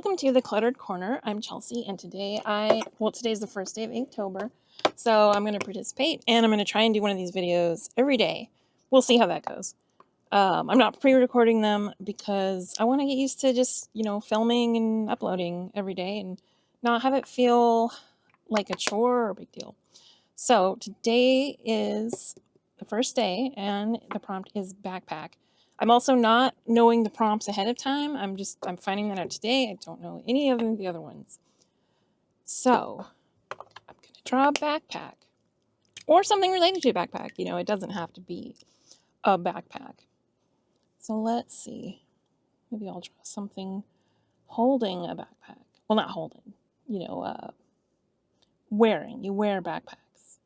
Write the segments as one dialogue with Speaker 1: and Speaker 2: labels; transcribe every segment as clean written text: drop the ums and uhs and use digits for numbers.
Speaker 1: Welcome to the Cluttered Corner. I'm Chelsea, and today's the first day of Inktober, so I'm going to participate, and I'm going to try and do one of these videos every day. We'll see how that goes. I'm not pre-recording them because I want to get used to just, filming and uploading every day and not have it feel like a chore or a big deal. So today is the first day, and the prompt is backpack. I'm also not knowing the prompts ahead of time. I'm finding that out today. I don't know any of the other ones. So I'm going to draw a backpack or something related to a backpack. It doesn't have to be a backpack. So let's see. Maybe I'll draw something holding a backpack. Well, not holding, wearing. You wear backpacks.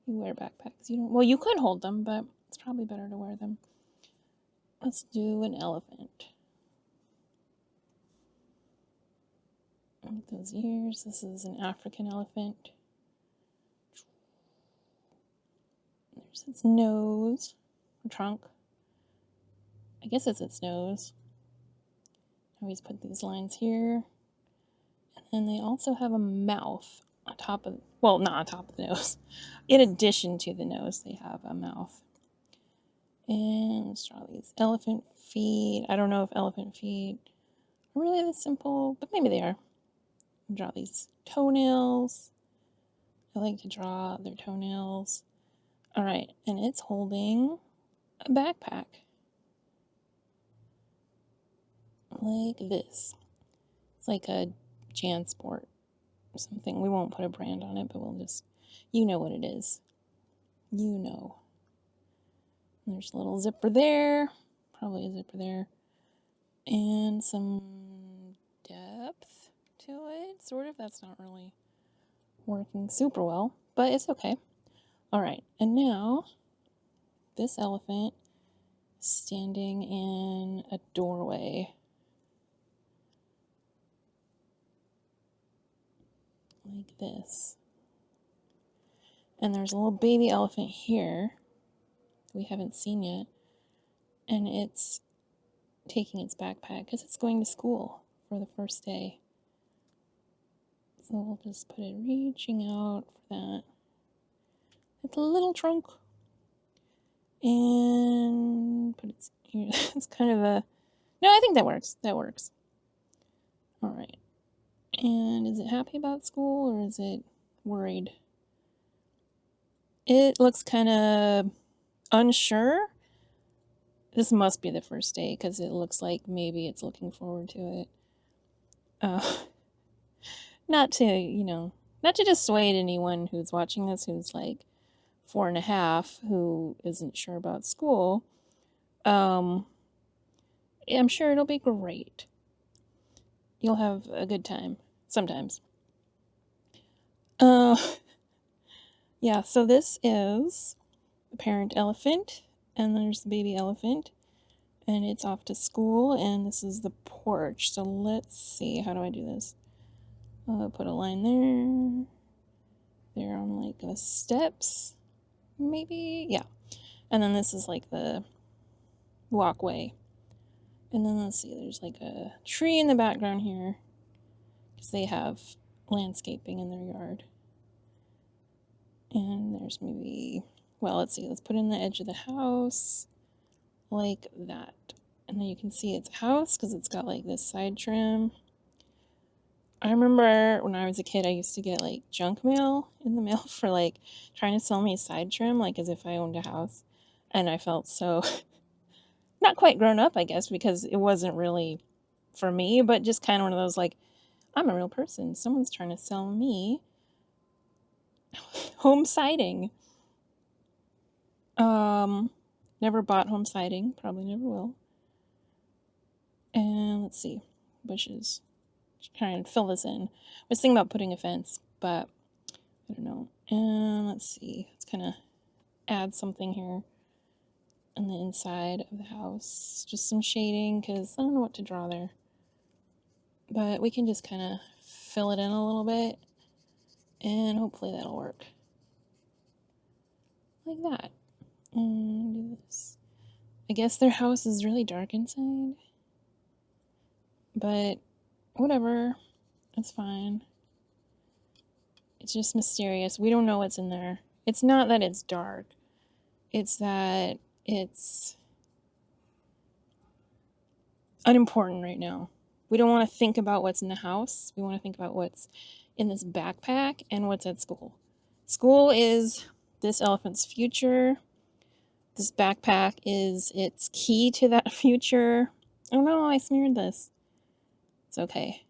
Speaker 1: You could hold them, but it's probably better to wear them. Let's do an elephant. With those ears, this is an African elephant. There's its nose, or trunk. I guess it's its nose. I always put these lines here. And then they also have a mouth on top of, well, not on top of the nose. In addition to the nose, they have a mouth. And let's draw these elephant feet. I don't know if elephant feet are really this simple, but maybe they are. Draw these toenails. I like to draw their toenails. All right, and it's holding a backpack. Like this. It's like a JanSport or something. We won't put a brand on it, but we'll just, you know what it is. You know. There's a little zipper there. Probably a zipper there. And some depth to it, sort of. That's not really working super well, but it's okay. All right, and now this elephant standing in a doorway. Like this. And there's a little baby elephant here we haven't seen yet. And it's taking its backpack because it's going to school for the first day. So we'll just put it reaching out for that. It's a little trunk. And put its ear. It's kind of a... No, I think that works. That works. All right. And is it happy about school or is it worried? It looks kind of unsure. This must be the first day because it looks like maybe it's looking forward to it. Not to dissuade anyone who's watching this who's like 4.5 who isn't sure about school. I'm sure it'll be great. You'll have a good time sometimes. Yeah, so this is the parent elephant, and there's the baby elephant, and it's off to school, and this is the porch. So let's see, how do I do this? I'll put a line there on like the steps, maybe, yeah. And then this is like the walkway. And then let's see, there's like a tree in the background here, because they have landscaping in their yard. And there's maybe, well, let's see, let's put in the edge of the house like that. And then you can see it's a house because it's got like this side trim. I remember when I was a kid, I used to get like junk mail in the mail for like trying to sell me side trim, like as if I owned a house. And I felt so not quite grown up, I guess, because it wasn't really for me, but just kind of one of those like, I'm a real person. Someone's trying to sell me home siding. Never bought home siding, probably never will. And let's see, bushes. Trying to fill this in. I was thinking about putting a fence, but I don't know. And let's see, let's kind of add something here on the inside of the house. Just some shading, because I don't know what to draw there. But we can just kind of fill it in a little bit, and hopefully that'll work. Like that. And do this. I guess their house is really dark inside, but whatever. It's fine. It's just mysterious. We don't know what's in there. It's not that it's dark. It's that it's unimportant right now. We don't want to think about what's in the house. We want to think about what's in this backpack and what's at school. School is this elephant's future. This backpack is its key to that future. Oh no, I smeared this. It's okay.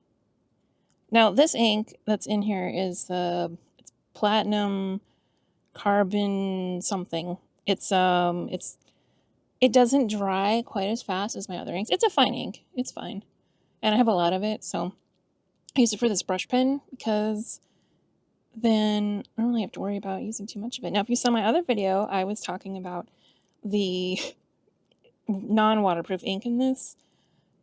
Speaker 1: Now, this ink that's in here is it's platinum carbon something. It doesn't dry quite as fast as my other inks. It's a fine ink. It's fine. And I have a lot of it, so I use it for this brush pen because then I don't really have to worry about using too much of it. Now, if you saw my other video, I was talking about the non-waterproof ink in this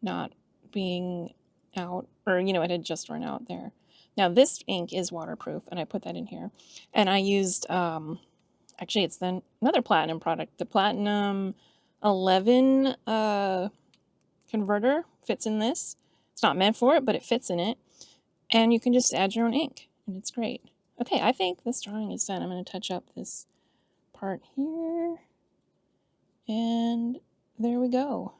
Speaker 1: not being out, or, it had just run out there. Now, this ink is waterproof, and I put that in here. And I used, actually, it's then another platinum product. The Platinum 11 converter fits in this. It's not meant for it, but it fits in it. And you can just add your own ink, and it's great. Okay, I think this drawing is done. I'm going to touch up this part here. And there we go.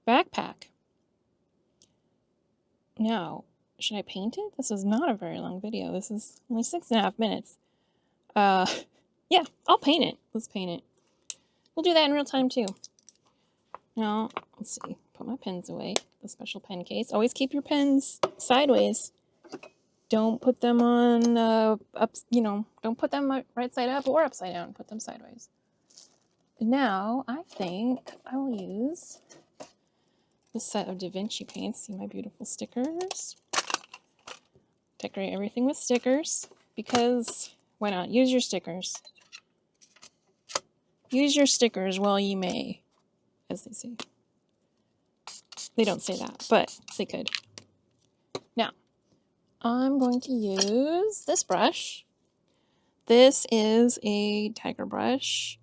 Speaker 1: Backpack. Now, should I paint it? This is not a very long video. This is only 6.5 minutes. Yeah, I'll paint it. Let's paint it. We'll do that in real time too. Now, let's see. Put my pens away. The special pen case. Always keep your pens sideways. Don't put them on don't put them right side up or upside down. Put them sideways. Now, I think I will use this set of Da Vinci paints. See my beautiful stickers. Decorate everything with stickers because why not? Use your stickers. Use your stickers while ye may, as they say. They don't say that, but they could. Now, I'm going to use this brush. This is a tiger brush.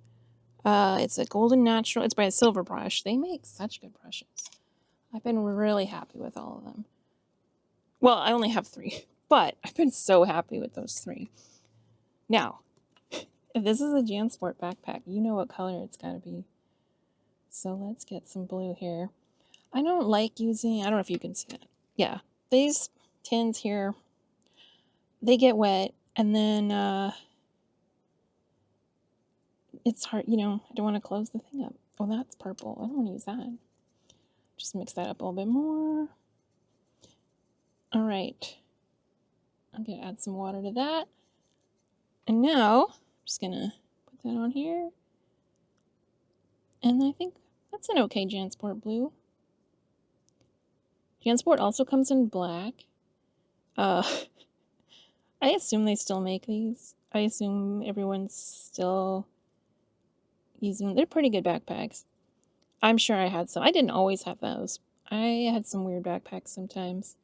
Speaker 1: It's a golden natural. It's by a silver brush. They make such good brushes. I've been really happy with all of them. Well, I only have 3, but I've been so happy with those 3. Now, if this is a JanSport backpack, you know what color it's got to be. So let's get some blue here. I don't like using, I don't know if you can see that. Yeah, these tins here, they get wet, and then it's hard, I don't want to close the thing up. Oh, that's purple. I don't want to use that. Just mix that up a little bit more. All right. I'm going to add some water to that. And now, I'm just going to put that on here. And I think that's an okay JanSport blue. JanSport also comes in black. I assume they still make these. I assume everyone's still using them. They're pretty good backpacks. I'm sure I had some. I didn't always have those. I had some weird backpacks sometimes.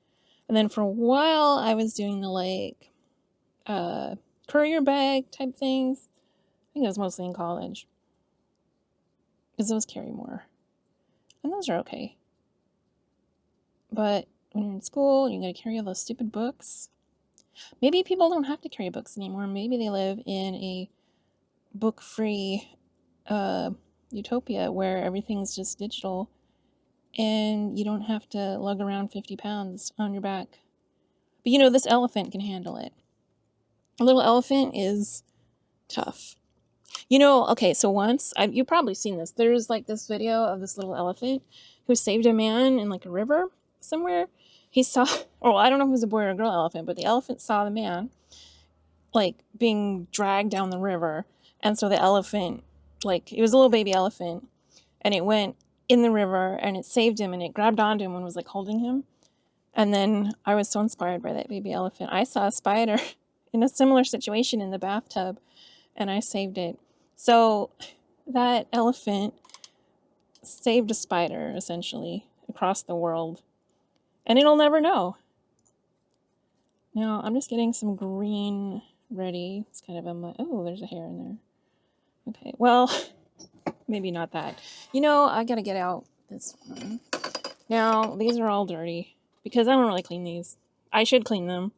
Speaker 1: And then for a while, I was doing the courier bag type things. I think it was mostly in college. Because those carry more. And those are okay. But when you're in school, you gotta carry all those stupid books. Maybe people don't have to carry books anymore. Maybe they live in a book-free utopia where everything's just digital and you don't have to lug around 50 pounds on your back. But this elephant can handle it. A little elephant is tough. Okay, so once, you've probably seen this. There's this video of this little elephant who saved a man in a river somewhere. He saw, or I don't know if it was a boy or a girl elephant, but the elephant saw the man being dragged down the river. And so the elephant, it was a little baby elephant, and it went in the river and it saved him and it grabbed onto him and was holding him. And then I was so inspired by that baby elephant. I saw a spider in a similar situation in the bathtub and I saved it. So that elephant saved a spider, essentially, across the world. And it'll never know. Now, I'm just getting some green ready. It's kind of oh, there's a hair in there. Okay, well, maybe not that. I gotta get out this one. Now, these are all dirty. because I don't really clean these. I should clean them,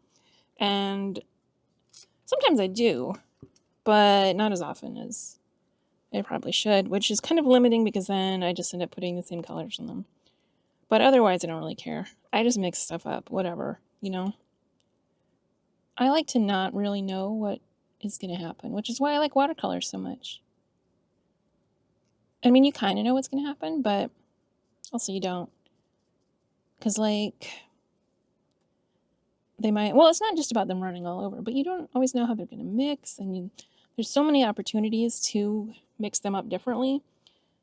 Speaker 1: and sometimes I do, but not as often as I probably should, which is kind of limiting because then I just end up putting the same colors in them. But otherwise, I don't really care. I just mix stuff up, whatever, you know? I like to not really know what is going to happen, which is why I like watercolors so much. I mean, you kind of know what's going to happen, but also you don't. Because, like, they might, well, it's not just about them running all over, but you don't always know how they're going to mix. And there's so many opportunities to mix them up differently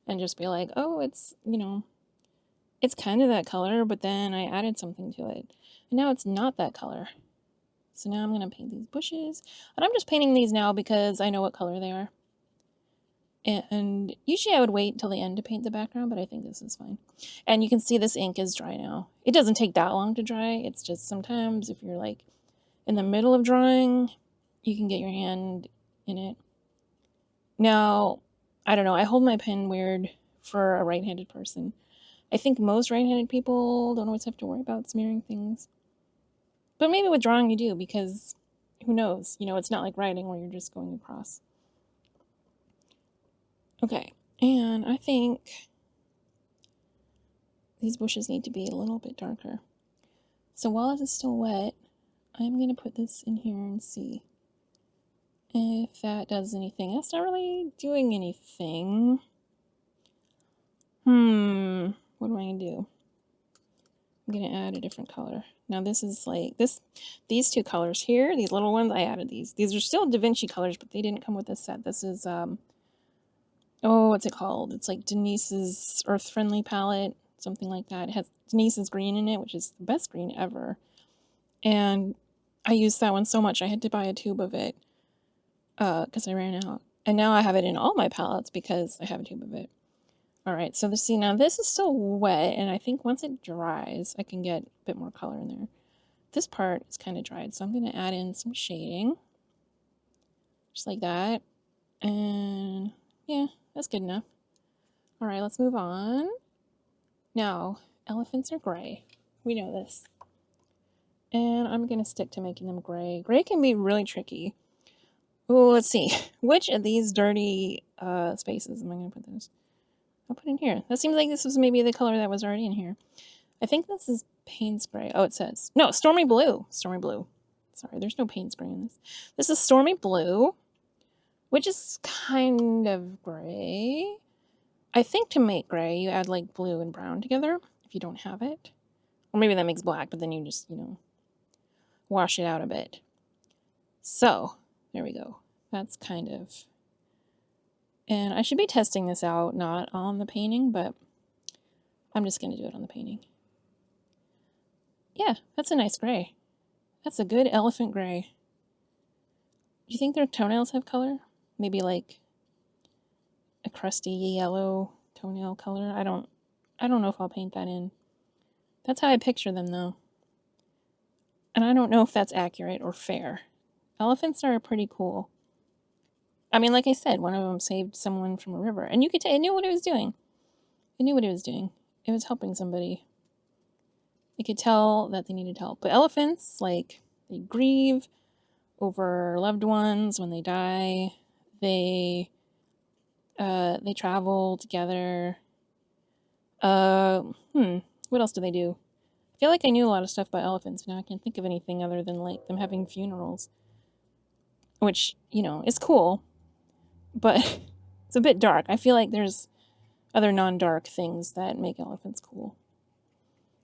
Speaker 1: and just be like, oh, it's, you know, it's kind of that color, but then I added something to it. And now it's not that color. So now I'm going to paint these bushes. And I'm just painting these now because I know what color they are. And usually I would wait until the end to paint the background, but I think this is fine. And you can see this ink is dry now. It doesn't take that long to dry. It's just sometimes if you're like in the middle of drawing, you can get your hand in it. Now, I don't know. I hold my pen weird for a right-handed person. I think most right-handed people don't always have to worry about smearing things. But maybe with drawing you do, because who knows? You know, it's not like writing where you're just going across. Okay, and I think these bushes need to be a little bit darker. So while it is still wet, I'm going to put this in here and see if that does anything. That's not really doing anything. What am I going to do? I'm going to add a different color. Now this is like, these two colors here, these little ones, I added these. These are still Da Vinci colors, but they didn't come with this set. This is, oh, what's it called? It's like Denise's Earth Friendly palette, something like that. It has Denise's green in it, which is the best green ever. And I used that one so much, I had to buy a tube of it because I ran out. And now I have it in all my palettes because I have a tube of it. All right, so see, now this is still wet, and I think once it dries, I can get a bit more color in there. This part is kind of dried, so I'm going to add in some shading. Just like that. And yeah, that's good enough. All right, let's move on. Now, elephants are gray. We know this. And I'm going to stick to making them gray. Gray can be really tricky. Oh, let's see. Which of these dirty spaces am I going to put this? I'll put in here. That seems like this was maybe the color that was already in here. I think this is Payne's gray. Oh, it says. No, Stormy Blue. Stormy Blue. Sorry, there's no Payne's gray in this. This is Stormy Blue, which is kind of gray. I think to make gray, you add like blue and brown together if you don't have it. Or maybe that makes black, but then you just, you know, wash it out a bit. So, there we go. That's kind of... And I should be testing this out, not on the painting, but I'm just going to do it on the painting. Yeah, that's a nice gray. That's a good elephant gray. Do you think their toenails have color? Maybe like a crusty yellow toenail color? I don't know if I'll paint that in. That's how I picture them, though. And I don't know if that's accurate or fair. Elephants are pretty cool. I mean, like I said, one of them saved someone from a river. And you could tell, it knew what it was doing. It knew what it was doing. It was helping somebody. You could tell that they needed help. But elephants, like, they grieve over loved ones when they die. They travel together. What else do they do? I feel like I knew a lot of stuff about elephants, but now I can't think of anything other than, like, them having funerals. Which, you know, is cool. But it's a bit dark. I feel like there's other non-dark things that make elephants cool.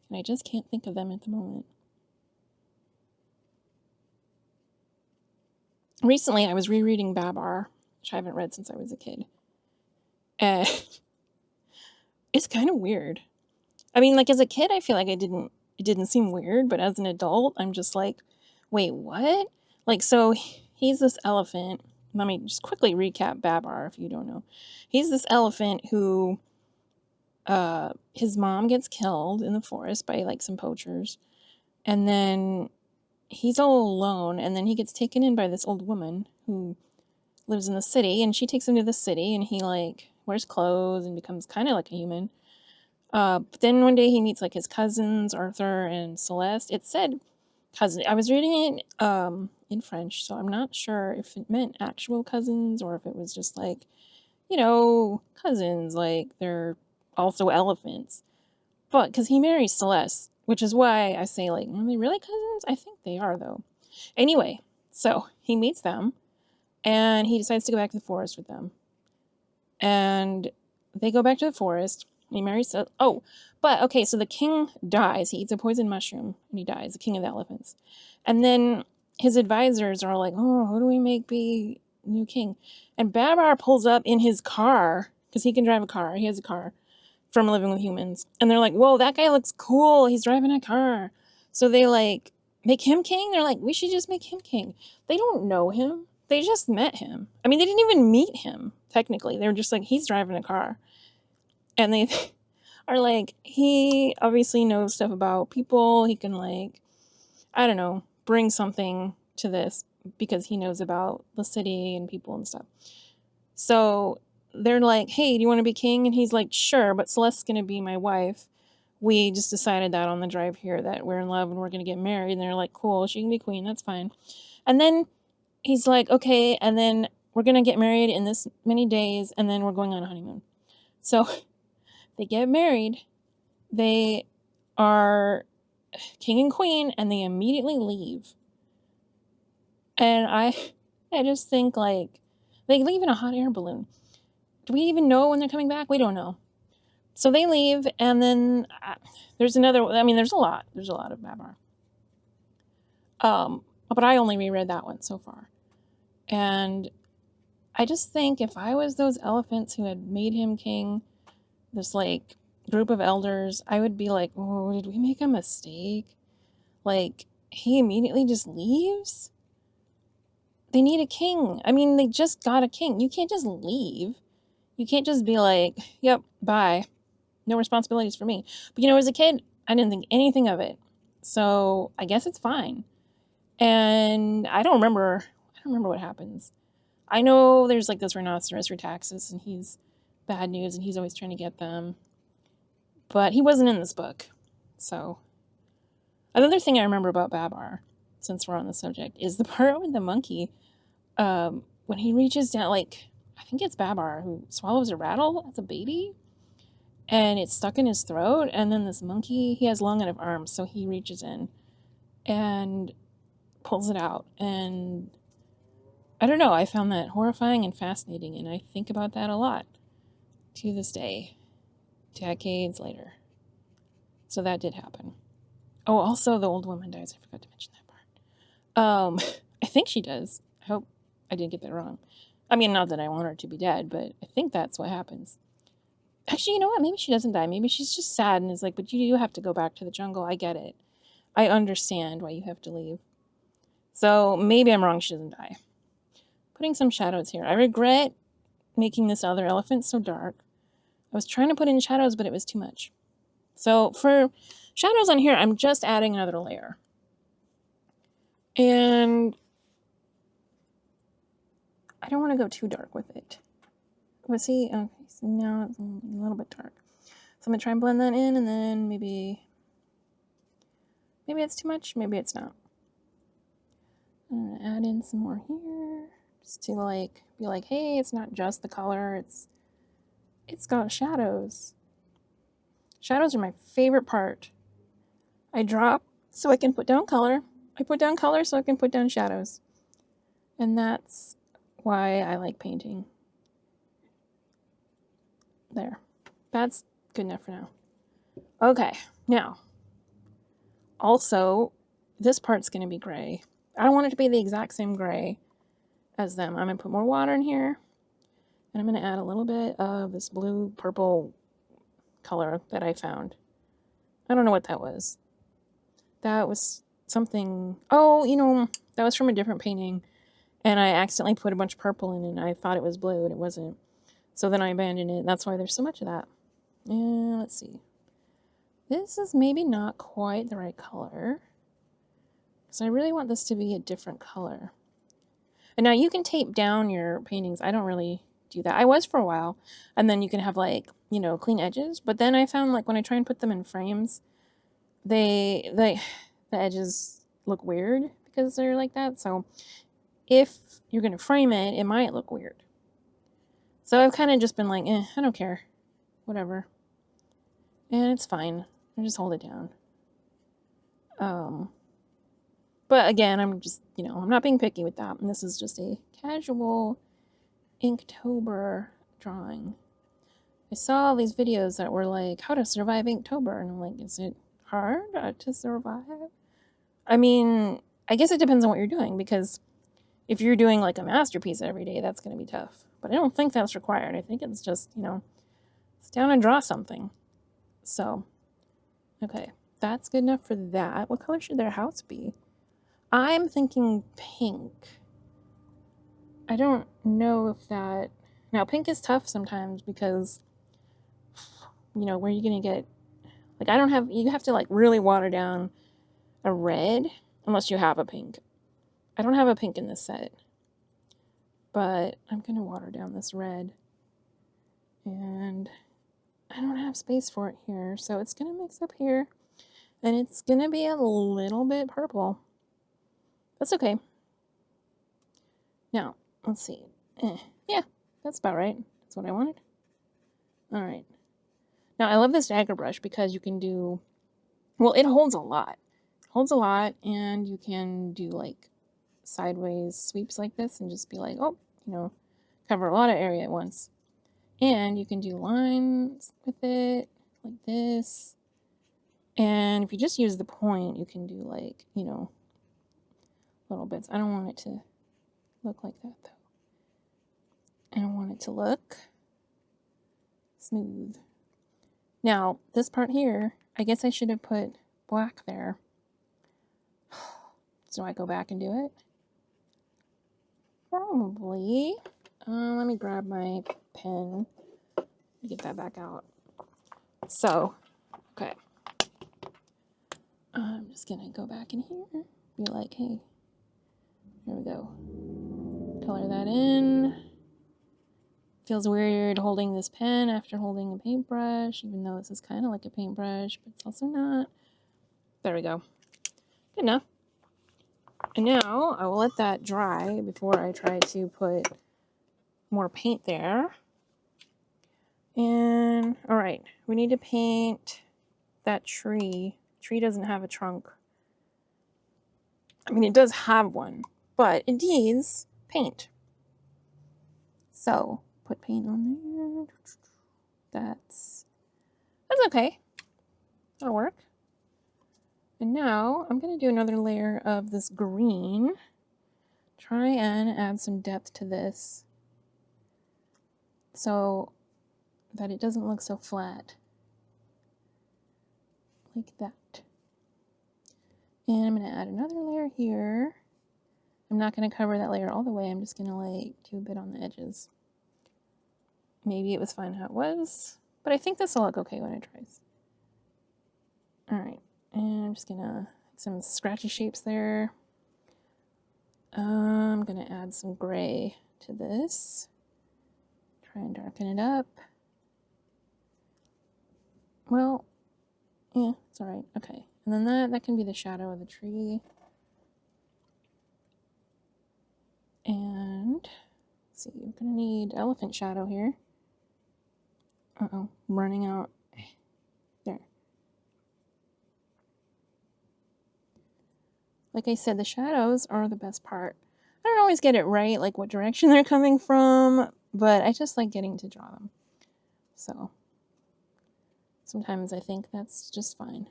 Speaker 1: And I just can't think of them at the moment. Recently, I was rereading Babar, which I haven't read since I was a kid. And it's kind of weird. I mean, like, as a kid, I feel like it didn't seem weird, but as an adult, I'm just like, wait, what? Like, so he's this elephant. Let me just quickly recap Babar if you don't know. He's this elephant who, his mom gets killed in the forest by, like, some poachers. And then he's all alone, and then he gets taken in by this old woman who lives in the city, and she takes him to the city, and he, like, wears clothes and becomes kind of like a human. But then one day he meets like his cousins, Arthur and Celeste. It said cousin. I was reading it in French, so I'm not sure if it meant actual cousins or if it was just like, cousins, like they're also elephants. But because he marries Celeste, which is why I say, like, are they really cousins? I think they are, though. Anyway, so he meets them and he decides to go back to the forest with them. And they go back to the forest. And he marries. Oh, but okay, so the king dies. He eats a poison mushroom and he dies, the king of the elephants. And then his advisors are like, oh, who do we make be new king? And Babar pulls up in his car because he can drive a car. He has a car from Living with Humans. And they're like, whoa, that guy looks cool. He's driving a car. So they like make him king. They're like, we should just make him king. They don't know him. They just met him. I mean, they didn't even meet him, technically. They were just like, he's driving a car. And they are like, he obviously knows stuff about people. He can, like, I don't know, bring something to this because he knows about the city and people and stuff. So they're like, hey, do you want to be king? And he's like, sure, but Celeste's going to be my wife. We just decided that on the drive here that we're in love and we're going to get married. And they're like, cool, she can be queen. That's fine. And then he's like, okay, and then we're going to get married in this many days. And then we're going on a honeymoon. So they get married. They are king and queen and they immediately leave. And I just think, like, they leave in a hot air balloon. Do we even know when they're coming back? We don't know. So they leave, and then there's another. I mean, there's a lot. There's a lot of Babar. But I only reread that one so far, and I just think if I was those elephants who had made him king, this like group of elders, I would be like, oh, did we make a mistake? Like, he immediately just leaves. They need a king. I mean, they just got a king. You can't just leave. You can't just be like, yep, bye. No responsibilities for me. But as a kid, I didn't think anything of it. So I guess it's fine. And I don't remember what happens. I know there's like this rhinoceros for taxes and he's bad news and he's always trying to get them. But he wasn't in this book. So another thing I remember about Babar, since we're on the subject, is the part with the monkey. When he reaches down, like, I think it's Babar who swallows a rattle as a baby. And it's stuck in his throat, and then this monkey, he has long enough arms, so he reaches in and pulls it out. And I don't know, I found that horrifying and fascinating, and I think about that a lot to this day, decades later. So that did happen. Oh, also the old woman dies. I forgot to mention that part. I think she does. I hope I didn't get that wrong. I mean, not that I want her to be dead, but I think that's what happens. Actually, you know what? Maybe she doesn't die. Maybe she's just sad and is like, but you have to go back to the jungle. I get it. I understand why you have to leave. So maybe I'm wrong. She doesn't die. Putting some shadows here. I regret making this other elephant so dark. I was trying to put in shadows, but it was too much. So for shadows on here, I'm just adding another layer. And I don't want to go too dark with it. But see, okay, so now it's a little bit dark. So I'm going to try and blend that in, and then maybe it's too much, maybe it's not. I'm going to add in some more here, just to like be like, hey, it's not just the color, it's got shadows. Shadows are my favorite part. I drop so I can put down color. I put down color so I can put down shadows. And that's why I like painting. There. That's good enough for now. Okay, now, also, this part's going to be gray. I don't want it to be the exact same gray as them. I'm going to put more water in here. And I'm going to add a little bit of this blue purple color that I found. I don't know what that was. That was something... Oh, that was from a different painting. And I accidentally put a bunch of purple in it and I thought it was blue and it wasn't. So then I abandoned it. That's why there's so much of that. And let's see. This is maybe not quite the right color. Because I really want this to be a different color. And now you can tape down your paintings. I don't really do that. I was for a while, and then you can have like, you know, clean edges. But then I found like when I try and put them in frames, the edges look weird because they're like that. So if you're gonna frame it, it might look weird. So I've kind of just been like, I don't care, whatever, and it's fine. I just hold it down. But again, I'm just, you know, I'm not being picky with that. And this is just a casual Inktober drawing. I saw all these videos that were like, how to survive Inktober. And I'm like, is it hard to survive? I mean, I guess it depends on what you're doing, because if you're doing like a masterpiece every day, that's going to be tough. But I don't think that's required. I think it's just, you know, sit down and draw something. So, okay, that's good enough for that. What color should their house be? I'm thinking pink. I don't know if that... Now, pink is tough sometimes because, you know, where are you going to get... Like, I don't have... You have to, like, really water down a red unless you have a pink. I don't have a pink in this set. But I'm going to water down this red. And I don't have space for it here, so it's going to mix up here. And it's going to be a little bit purple. That's okay. Now, let's see. Yeah, that's about right. That's what I wanted. All right. Now, I love this dagger brush because you can do... Well, it holds a lot. It holds a lot, and you can do, like, sideways sweeps like this and just be like, oh, you know, cover a lot of area at once. And you can do lines with it, like this. And if you just use the point, you can do, like, you know, little bits. I don't want it to look like that, though. I don't want it to look smooth. Now, this part here, I guess I should have put black there. So I go back and do it? Probably. Let me grab my pen and get that back out. So, okay. I'm just gonna go back in here, be like, hey, there we go. Color that in. Feels weird holding this pen after holding a paintbrush, even though this is kind of like a paintbrush, but it's also not. There we go. Good enough. And now I will let that dry before I try to put more paint there. And, all right, we need to paint that tree. Tree doesn't have a trunk. I mean, it does have one, but it needs paint. So, put paint on there. That's okay. That'll work. And now I'm going to do another layer of this green. Try and add some depth to this so that it doesn't look so flat. Like that. And I'm going to add another layer here. I'm not going to cover that layer all the way. I'm just going to like do a bit on the edges. Maybe it was fine how it was, but I think this will look okay when it dries. All right, and I'm just going to make some scratchy shapes there. I'm going to add some gray to this. Try and darken it up. Well, yeah, it's all right. Okay, and then that can be the shadow of the tree. And let's see, we're going to need elephant shadow here. Uh-oh, I'm running out. There. Like I said, the shadows are the best part. I don't always get it right, like what direction they're coming from, but I just like getting to draw them. So sometimes I think that's just fine.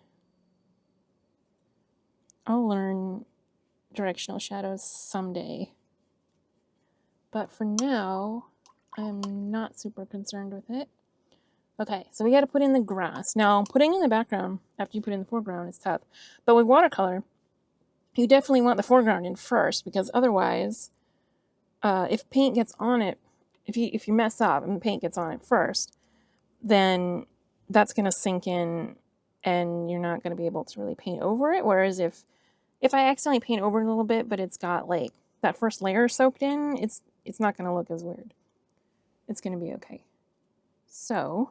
Speaker 1: I'll learn directional shadows someday. But for now, I'm not super concerned with it. Okay, so we got to put in the grass. Now, putting in the background after you put in the foreground is tough. But with watercolor, you definitely want the foreground in first, because otherwise, if paint gets on it, if you mess up and the paint gets on it first, then that's going to sink in and you're not going to be able to really paint over it. Whereas if I accidentally paint over it a little bit, but it's got like that first layer soaked in, it's not going to look as weird. it's going to be okay. So,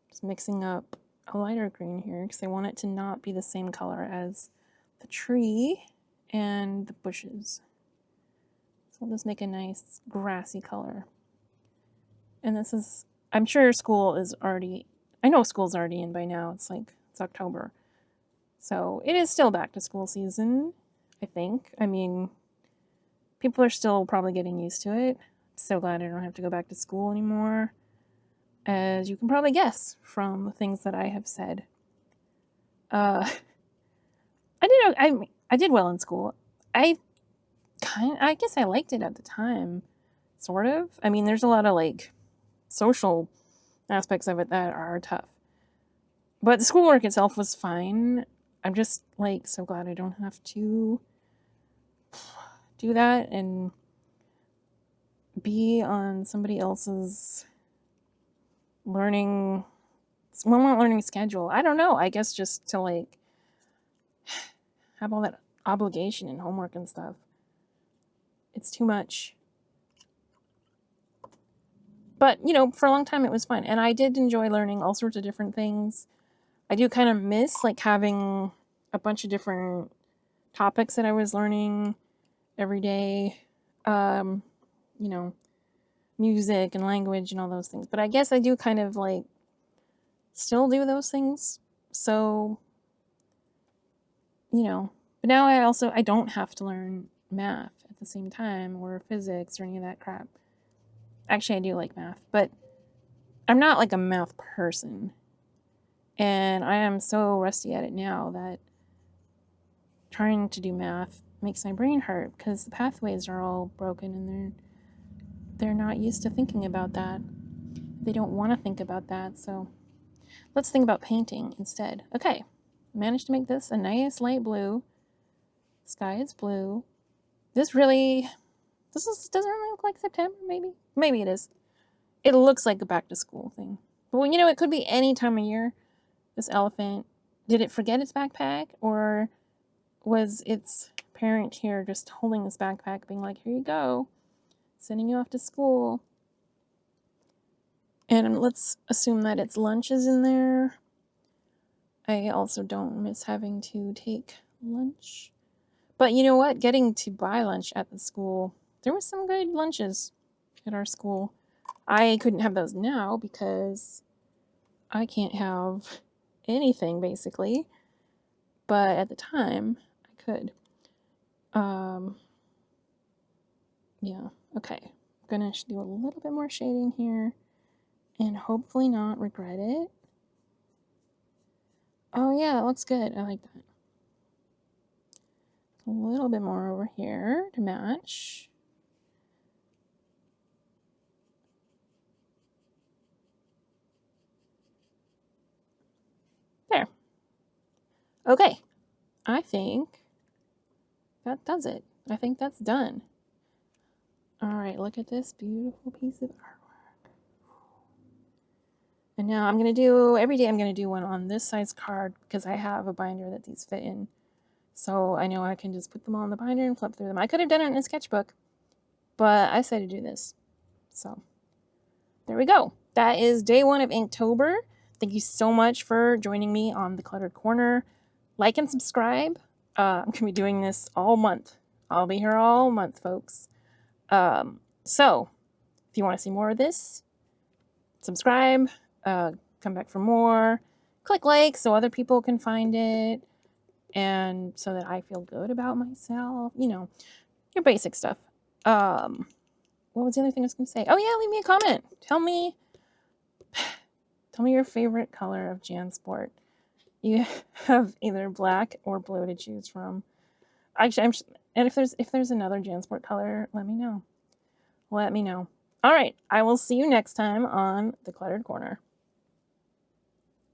Speaker 1: just mixing up a lighter green here because I want it to not be the same color as the tree and the bushes. So I'll just make a nice grassy color. And this is, I'm sure school is already, I know school's already in by now. It's October. So it is still back to school season, I think. I mean, people are still probably getting used to it. I'm so glad I don't have to go back to school anymore, as you can probably guess from the things that I have said. I did well in school. I guess I liked it at the time, sort of. I mean, there's a lot of like social aspects of it that are tough, but the schoolwork itself was fine. I'm just like so glad I don't have to do that and be on somebody else's learning schedule. I don't know. I guess just to like have all that obligation and homework and stuff. It's too much. But, you know, for a long time it was fun. And I did enjoy learning all sorts of different things. I do kind of miss like having a bunch of different topics that I was learning every day. You know, music and language and all those things. But I guess I do kind of like still do those things. So, you know, but now I don't have to learn math at the same time or physics or any of that crap. Actually, I do like math, but I'm not like a math person. And I am so rusty at it now that trying to do math makes my brain hurt because the pathways are all broken and they're not used to thinking about that. They don't want to think about that, so let's think about painting instead. Okay, managed to make this a nice light blue. Sky is blue. Doesn't really look like September, maybe? Maybe it is. It looks like a back to school thing. But well, you know, it could be any time of year. This elephant, did it forget its backpack? Or was its parent here just holding this backpack being like, here you go, sending you off to school? And let's assume that its lunch is in there. I also don't miss having to take lunch. But you know what? Getting to buy lunch at the school, there was some good lunches at our school. I couldn't have those now because I can't have anything basically. But at the time, I could. Yeah, okay. I'm gonna do a little bit more shading here and hopefully not regret it. Oh yeah, it looks good. I like that. A little bit more over here to match. There. Okay. I think that does it. I think that's done. All right, look at this beautiful piece of artwork. And now I'm going to do, every day I'm going to do one on this size card because I have a binder that these fit in. So I know I can just put them all in the binder and flip through them. I could have done it in a sketchbook, but I decided to do this. So there we go. That is day one of Inktober. Thank you so much for joining me on the Cluttered Corner. Like and subscribe. I'm going to be doing this all month. I'll be here all month, folks. So if you want to see more of this, subscribe, come back for more, click like so other people can find it, and so that I feel good about myself, you know, your basic stuff. What was the other thing I was going to say? Oh yeah, leave me a comment. Tell me your favorite color of JanSport. You have either black or blue to choose from. Actually, and if there's another JanSport color, let me know. Let me know. All right, I will see you next time on the Cluttered Corner.